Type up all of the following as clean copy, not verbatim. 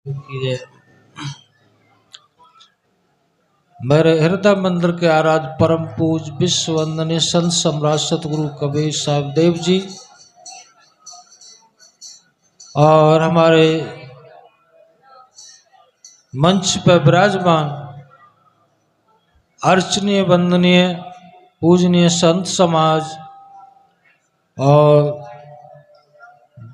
कीजिए। मेरे हृदय मंदिर के आराध्य परम पूज विश्व वंदनीय संत सम्राट सतगुरु कबीर साहब देव जी और हमारे मंच पर विराजमान अर्चनीय वंदनीय पूजनीय संत समाज और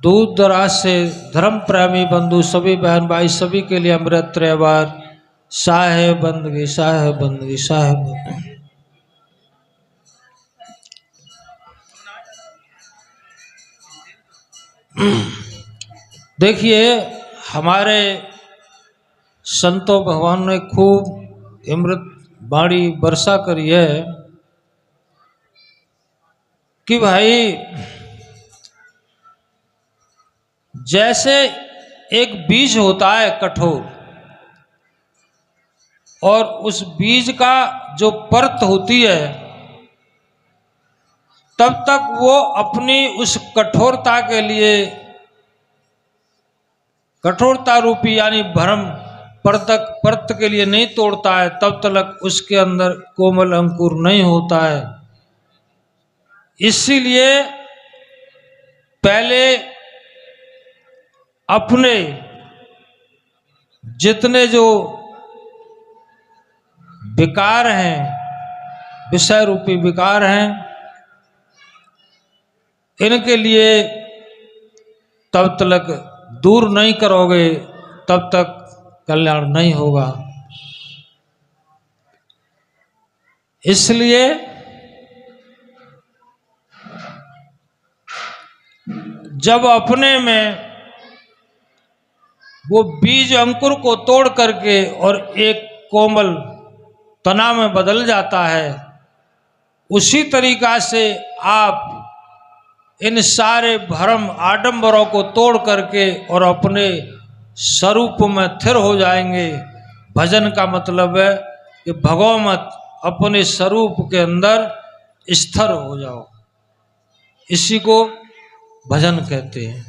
दूर दराज से धर्म प्रेमी बंधु सभी बहन भाई सभी के लिए अमृत त्रिवार साहेब बंदगी साहेब बंदगी साहेब बंदगी। देखिए, हमारे संतों भगवान ने खूब अमृत बाणी वर्षा करी है कि भाई जैसे एक बीज होता है कठोर और उस बीज का जो परत होती है तब तक वो अपनी उस कठोरता के लिए कठोरता रूपी यानी भ्रम परत के लिए नहीं तोड़ता है, तब तक उसके अंदर कोमल अंकुर नहीं होता है। इसीलिए पहले अपने जितने जो विकार हैं, विषय रूपी विकार हैं, इनके लिए तब तक दूर नहीं करोगे तब तक कल्याण नहीं होगा। इसलिए जब अपने में वो बीज अंकुर को तोड़ करके और एक कोमल तना में बदल जाता है, उसी तरीका से आप इन सारे भ्रम आडंबरों को तोड़ करके और अपने स्वरूप में स्थिर हो जाएंगे। भजन का मतलब है कि भगवत अपने स्वरूप के अंदर स्थिर हो जाओ, इसी को भजन कहते हैं।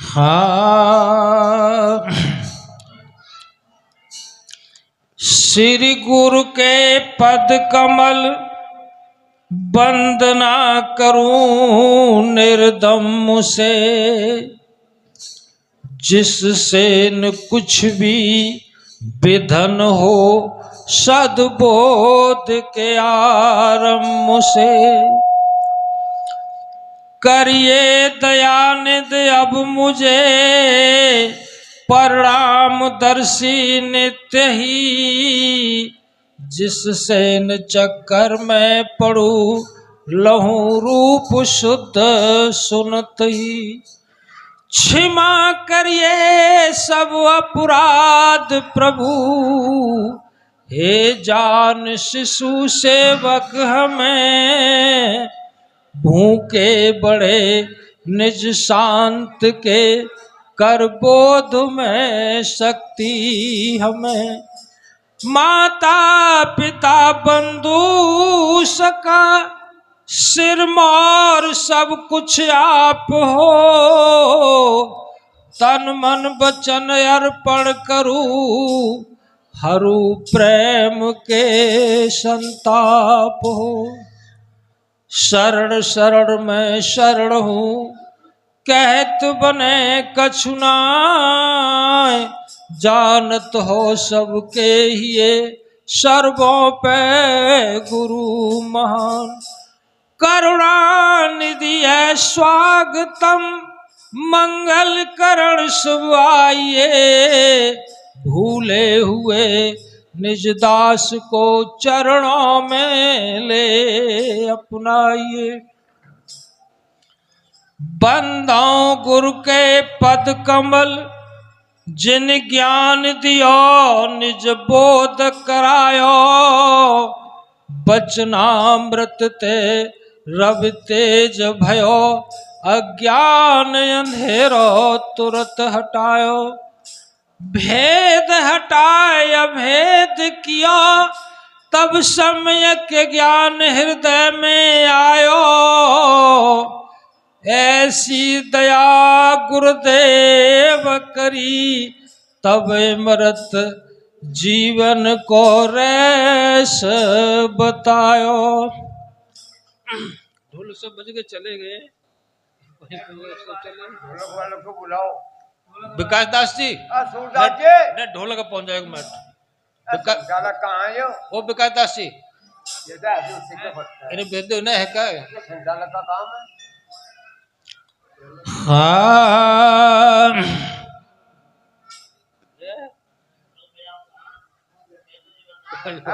हाँ, श्री गुरु के पद कमल वंदना करूं निर्दम से, जिससे न कुछ भी विधन हो सद्बोध के आरंभ से। करिए दयानिध अब मुझे परिणाम दर्शी नित्य ही, जिससे न चक्कर में पड़ू लहू रूप शुद्ध सुनत ही। क्षमा करिए सब अपराध प्रभु, हे जान शिशु सेवक हमें। भूखे बड़े निज शांत के कर बोध में शक्ति हमें। माता पिता बंधु सका सिरमौर सब कुछ आप हो, तन मन वचन अर्पण करूं हरू प्रेम के संताप हो। शरण शरण में शरण हूँ कहत बने कछु नाय, जानत हो सबके हिये सर्वों पे गुरु महान। करुणा निधि है स्वागतम मंगल करण शुभ आइए, भूले हुए निज दास को चरणों में ले अपनाइए। बंदाओ गुरु के पद कमल जिन ज्ञान दियो निज बोध करायो, बचनामृत ते रवि तेज भयो, अज्ञान अंधेरो तुरत हटायो। भेद हटाय अभेद किया तब सम्यक ज्ञान हृदय में आयो, ऐसी दया गुरुदेव करी, तब मरत जीवन को रेस बतायो। ढोल सब बज के चले गए, ढोलक वालों को बुलाओ। विकास दास जी सूरदास जी ने ढोलक पहुंच जाए एक मिनट। संचालक कहाँ है? वो विकास दास जी ये तो ऐसे उसी के बचता है। इन्हें भेज दो ना, है क्या? ये संचालक का काम है। हाँ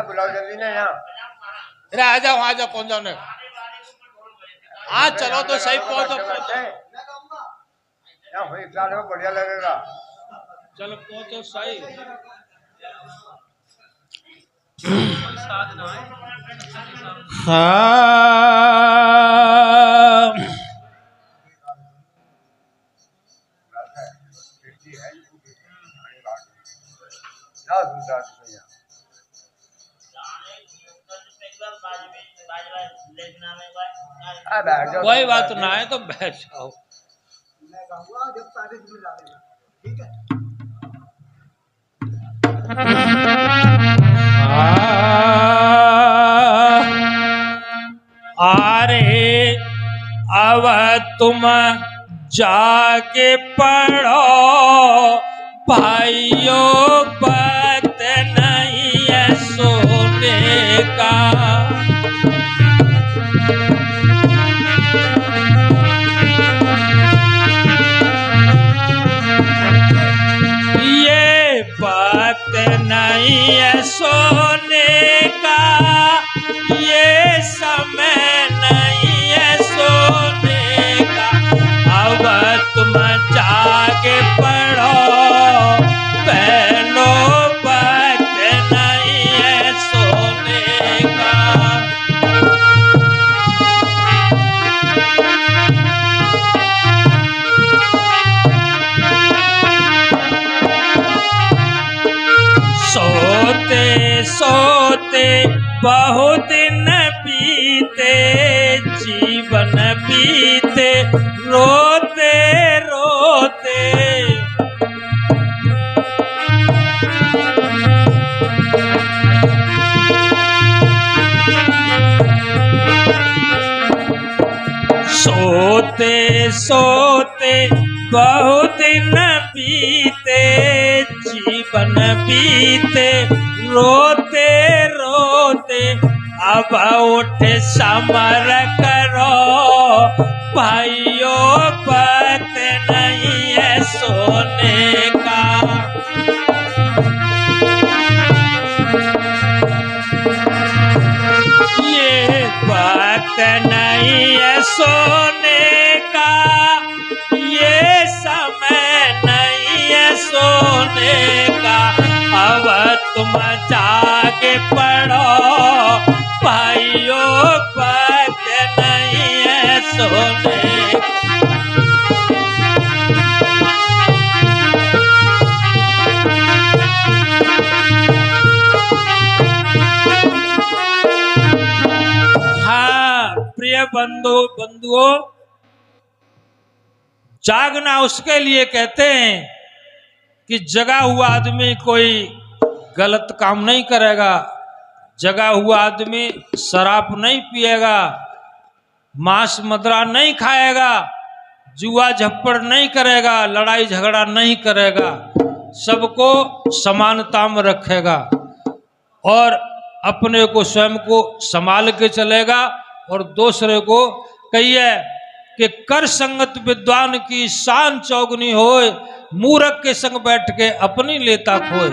बुलाओ जल्दी ना यहाँ। अरे आ जाओ पहुंच जाओ ने। हाँ चलो तो सही पहुंचो। एक साल में बढ़िया लगेगा। चलो पहुंचो सही। हाँ कोई बात ना है तो बैठ जाओ। अरे अब तुम जाके पढ़ो भाइयों, बात नहीं है सोने का। ये बात नहीं है सोने का, ये समय नहीं है सोने का। अब तुम जाके पढ़ो बहनों, बात नहीं है सोने का। सोते सोते बहुत दिन बीते, जीवन बीते रोते रोते। सोते सोते बहुत दिन बीते, जीवन बीते रोते रोते। अब उठ समर करो भाइयों, बात नहीं है सोने का। ये बात नहीं है सोने का, ये समय नहीं है सोने का। अब तुम जाके पढ़ो भाइयों, बात नहीं है सोने का। हाँ प्रिय बंधुओं, जागना उसके लिए कहते हैं कि जगा हुआ आदमी कोई गलत काम नहीं करेगा, जगा हुआ आदमी शराब नहीं पिएगा, मांस मदिरा नहीं खाएगा, जुआ झप्पड़ नहीं करेगा, लड़ाई झगड़ा नहीं करेगा, सबको समानता में रखेगा और अपने को स्वयं को संभाल के चलेगा। और दूसरे को कहिए कि कर संगत विद्वान की शान चौगनी होए, मूर्ख के संग बैठ के अपनी लेता खोए।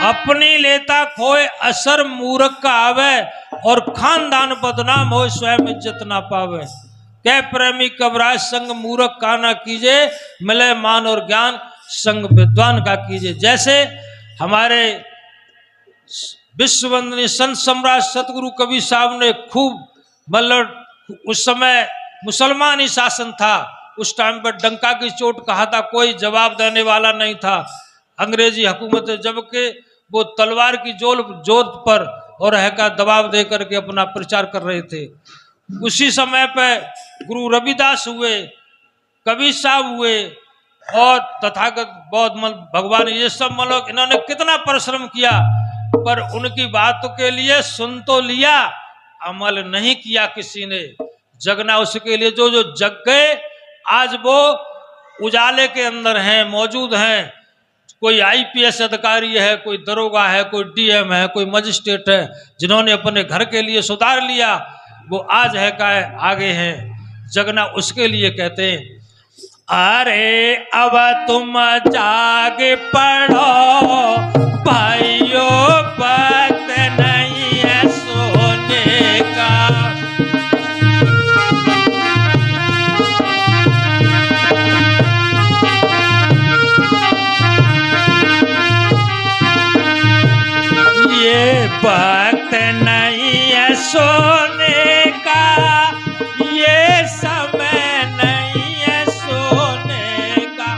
अपनी लेता खोए असर मूर्ख का आवे, और खानदान बदनाम हो स्वयं इज्जत ना पावे। कह प्रेमी कबराज संग मूर्ख का ना कीजिए, मिले मान और ज्ञान संग विद्वान का कीजिए। जैसे हमारे विश्ववंदनीय संत सम्राट सतगुरु कबीर साहब ने खूब, मतलब उस समय मुसलमान ही शासन था, उस टाइम पर डंका की चोट कहा था, कोई जवाब देने वाला नहीं था अंग्रेजी हुकूमत, जबकि वो तलवार की जोर पर और है का दबाव दे करके अपना प्रचार कर रहे थे। उसी समय पे गुरु रविदास हुए, कबीर साहब हुए और तथागत बौद्ध भगवान, ये सब मतलब इन्होंने कितना परिश्रम किया, पर उनकी बात के लिए सुन तो लिया, अमल नहीं किया किसी ने। जगना उसके लिए जो जो जग गए, आज वो उजाले के अंदर हैं, मौजूद हैं। कोई आईपीएस अधिकारी है, कोई दरोगा है, कोई डीएम है, कोई मजिस्ट्रेट है, जिन्होंने अपने घर के लिए सुधार लिया, वो आज है का आगे हैं। जगना उसके लिए कहते हैं, अरे अब तुम जागे पढ़ो भाइयों, वक्त नहीं है सोने का। ये वक्त नहीं है सोने का, ये समय नहीं है सोने का।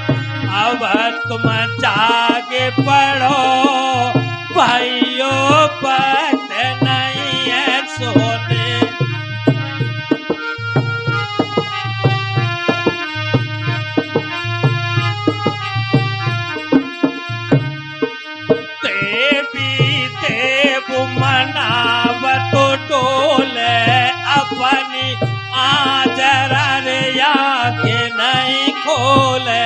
अब तुम जागे पढ़ो भाइयों, वक्त नहीं है सोने। मनावत टोले अपनी आजरा रे आंखें नहीं खोले।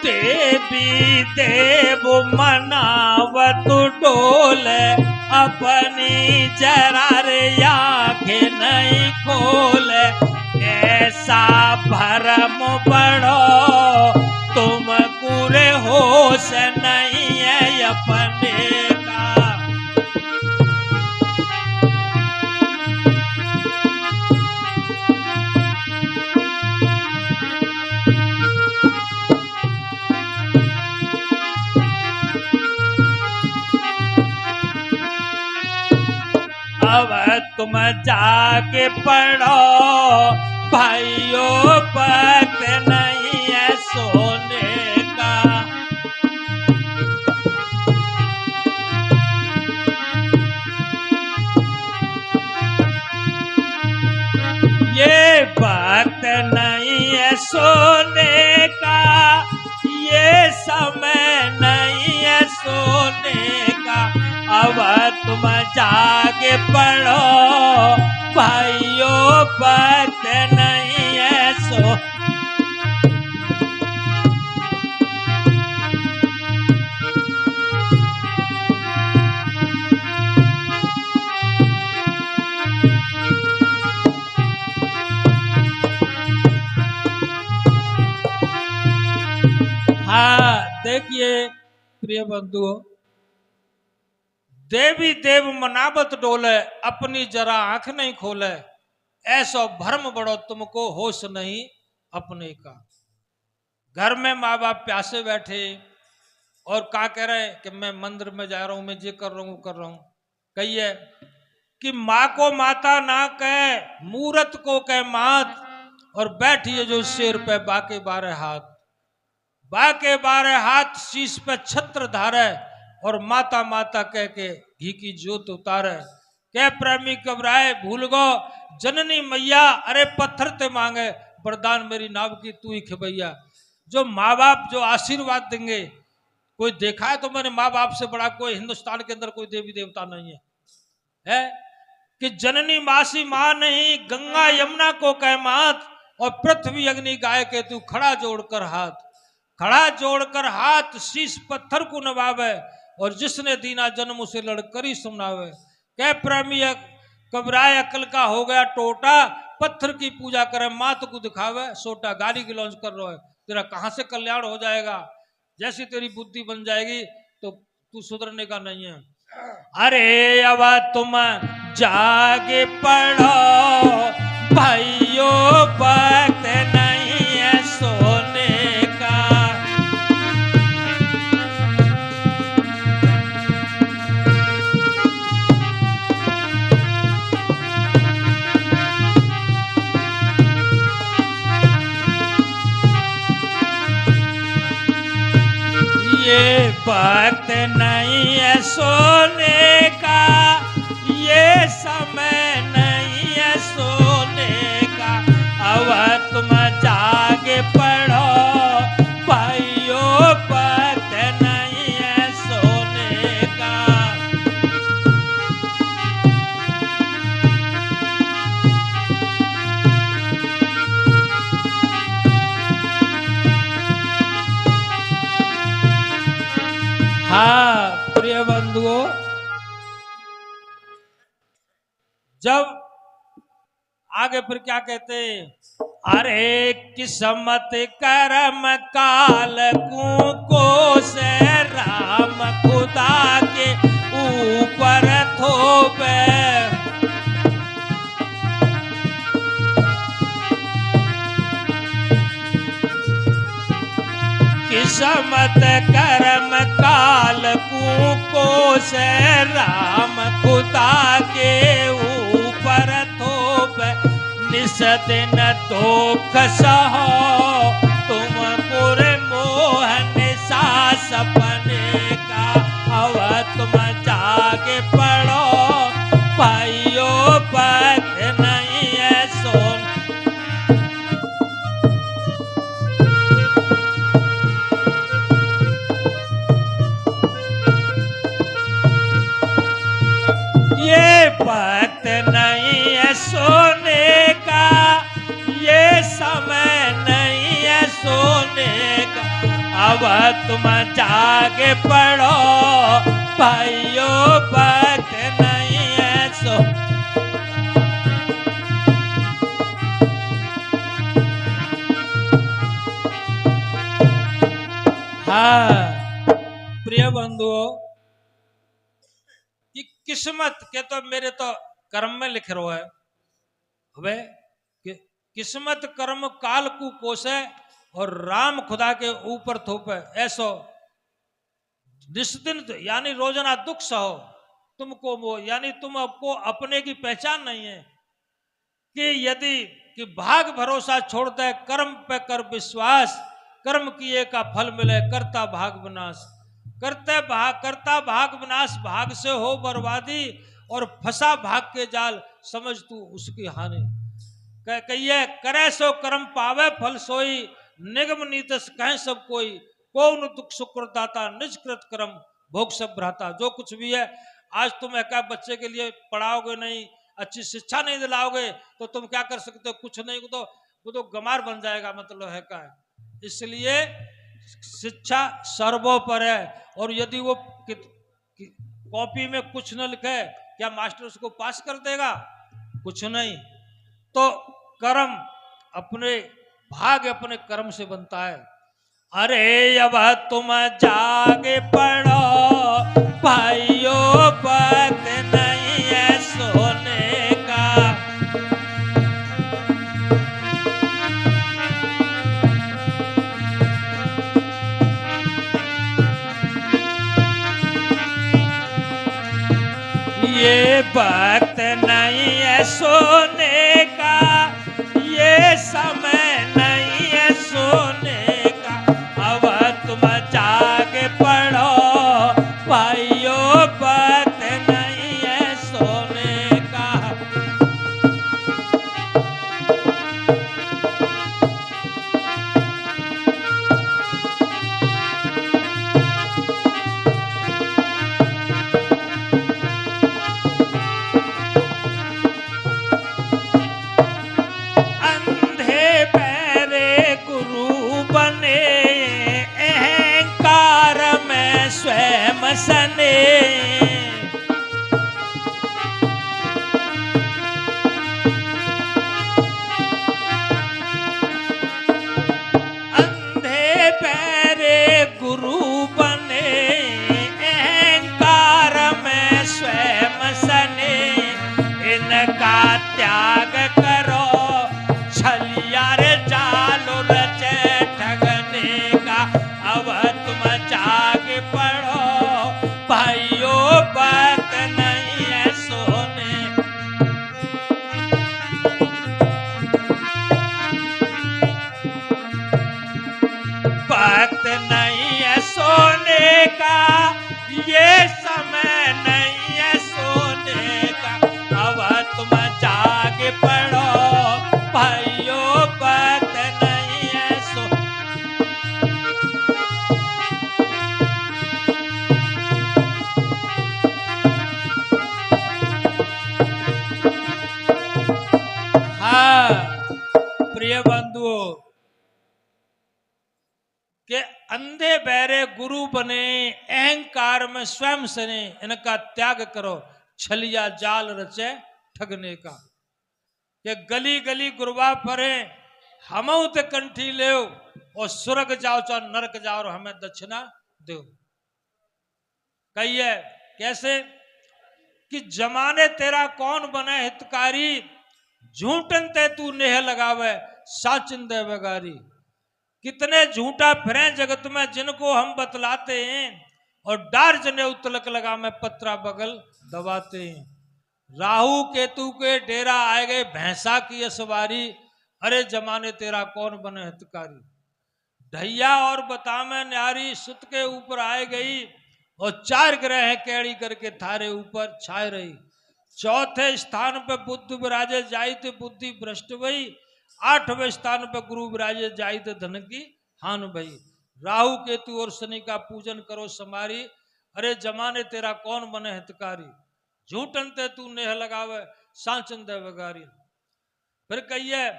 देवी देव मनावत डोले अपनी जरा रे आंखें नहीं खोले। ऐसा भरम पड़ो तुम पूरे होश नहीं है अपने का। अब तुम जाके पढ़ो भाइयों, वक्त नहीं है सोने का। ये वक्त नहीं है सोने का, ये समय नहीं है सोने का। अब तुम जाके पढ़ो भाइयों, वक्त नहीं है सो। हाँ देखिए प्रिय बंधुओं, देवी देव मनावत डोले अपनी जरा आंख नहीं खोले। ऐसो भ्रम बड़ो तुमको होश नहीं अपने का। घर में माँ बाप प्यासे बैठे और क्या कह रहे कि मैं मंदिर में जा रहा हूं, मैं ये कर रहा हूं कर रहा हूं। कहिए कि माँ को माता ना कहे, मूरत को कहे मात, और बैठिए जो शेर पे बाके बारह हाथ। बाके बारह हाथ शीश पे छत्र धारे और माता माता कह के घी की जोत उतारे। कह प्रेमी घबराए भूल गो जननी मैया, अरे पत्थर ते मांगे वरदान मेरी नाव की तू ही खबैया। जो माँ बाप जो आशीर्वाद देंगे, कोई देखा है तो मैंने माँ बाप से बड़ा कोई हिंदुस्तान के अंदर कोई देवी देवता नहीं है कि जननी मासी माँ नहीं, गंगा यमुना को कह मात, और पृथ्वी अग्नि गाय के तू खड़ा जोड़कर हाथ। खड़ा जोड़कर हाथ शीश पत्थर को नवावे, और जिसने दीना जन्म उसे लड़करी सुनावे। कह प्रेमी कबराए अकल का हो गया टोटा, पत्थर की पूजा करे मात को दिखावे सोटा। गाली गलौज कर रहा है, तेरा कहां से कल्याण हो जाएगा। जैसी तेरी बुद्धि बन जाएगी तो तू सुधरने का नहीं है। अरे अब तुम जागे पढ़ो भाइयों, वक्त नहीं है सोने का। ये वक्त नहीं है सोने का, ये समय नहीं है सोने का। अब तुम जागे पढ़ो भाइयों, वक्त नहीं है सोने का। हाँ प्रिय बंधुओं, जब आगे फिर क्या कहते हैं, अरे किस्मत करम काल को से राम खुदा के ऊपर थोपे। किस्मत करम काल को से राम खुदा के ऊपर थोप। निस दिन दुख सहो तुम पूरे मोहन सा सपने का। अब तुम जागे पढ़ो भाइयों, वक्त नहीं है सोन। ये वक्त नहीं है सोने का, ये समय नहीं है सोने का। अब तुम जागे पढ़ो भाइयों, वक्त नहीं है सो। हाँ प्रिय बंधुओं, कि किस्मत के तो मेरे तो कर्म में लिख रहा है, वे कि किस्मत कर्म काल को कोसे और राम खुदा के ऊपर थोपे। ऐसो निस्दिन यानी रोजाना दुख सहो तुमको वो, यानी तुम आपको अपने की पहचान नहीं है कि यदि कि भाग भरोसा छोड़ दे, कर्म पे कर विश्वास, कर्म किए का फल मिले, करता भाग विनाश। करता भाग विनाश, भाग से हो बर्बादी, और फंसा भाग के जाल समझ तू उसकी हानि। कहिए करे सो कर्म पावे फल सोई, निगम नीतस कहें सब कोई। कौन दुख शुक्र दाता निष्कृत कर्म भोग सब भ्राता। जो कुछ भी है, आज तुम एक बच्चे के लिए पढ़ाओगे नहीं, अच्छी शिक्षा नहीं दिलाओगे, तो तुम क्या कर सकते हो? कुछ नहीं, वो तो गमार बन जाएगा, मतलब है क्या। इसलिए शिक्षा सर्वोपर है। और यदि वो कॉपी में कुछ न लिखे, क्या मास्टर उसको पास कर देगा? कुछ नहीं। तो कर्म अपने भाग अपने कर्म से बनता है। अरे अब तुम जागे पढ़ो भाइयों, वक्त नहीं है सोने का। ये वक्त नहीं है सोने का, ये समय नहीं है सोने का। अब तुम जागे पढ़ो भाइयों, वक्त नहीं है सोने का। सने अंधे पैरे गुरु बने, अहंकार में स्वयं सने। इनका त्याग करो, छलिया रे जालो रचे ठगने का। अब तुम जागे पढ़ो भाइयों, वक्त नहीं है सोने। वक्त नहीं है सोने प्रिय बंधुओं के अंधे बहरे गुरु बने, अहंकार में स्वयं सने, इनका त्याग करो, छलिया जाल रचे ठगने का। के गली गली गुरबा परे, हम ते कंठी ले, और स्वर्ग जाओ चाहे नरक जाओ और हमें दक्षिणा दो। कहिए कैसे कि जमाने तेरा कौन बने हितकारी, झूठन ते तू नेह लगावे साचिन दे बगारी। कितने झूठा फिरे जगत में जिनको हम बतलाते हैं, और डार जने उतलक लगा में पत्रा बगल दबाते हैं। राहु केतु के डेरा आए गए भैंसा की असवारी, अरे जमाने तेरा कौन बने हितकारी। ढैया और बतामे न्यारी सुत के ऊपर आए गई, और 4 ग्रह कैड़ी करके थारे ऊपर छाए रही। चौथे स्थान पे बुद्ध विराजे जाइत बुद्धि भ्रष्ट भई, 8वें स्थान पे गुरु विराजे जाइत धन की हान भई। राहु केतु और शनि का पूजन करो समारी, अरे जमाने तेरा कौन बने हितकारी। झूठन ते तू नेह लगावे सांचन दे बगारी। फिर कहिए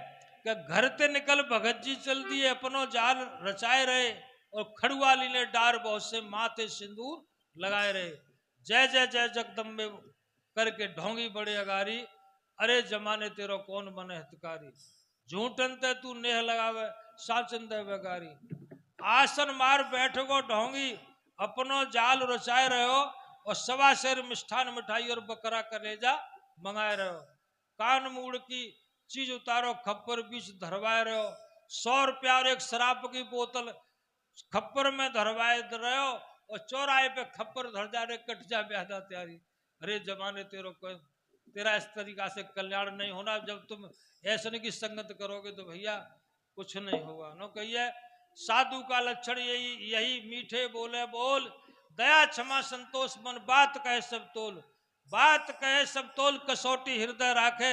कि घर ते निकल भगत जी चल दिए, अपनो जाल रचाए रहे, और खड़ुआली ने डार बहुत से माथे सिंदूर लगाए रहे। जय जय जय जगदम्बे करके ढोंगी बड़े अगारी, अरे जमाने तेरो कौन बने हितकारी। झूठन ते तू नेह लगावे साचन दे बेगारी। आसन मार बैठो ढोंगी, अपनो जाल रचाए रहो, और 1.25 सेर मिष्ठान मिठाई और बकरा कलेजा मंगाए रहो। कान मूड़ की चीज उतारो खप्पर बीच धरवाए रहो, 100 रुपया और एक शराब की बोतल खप्पर में धरवाए रहो, और चौराहे पे खप्पर धर जा रहे कट जा ब्यादा तैयारी। अरे जमाने तेरा इस तरीका से कल्याण नहीं होना। जब तुम ऐसे की संगत करोगे तो भैया कुछ नहीं होगा। नो कहिए साधु का लक्षण यही मीठे बोले बोल, दया क्षमा संतोष मन बात कहे सब तोल। बात कहे सब तोल कसौटी हृदय राखे,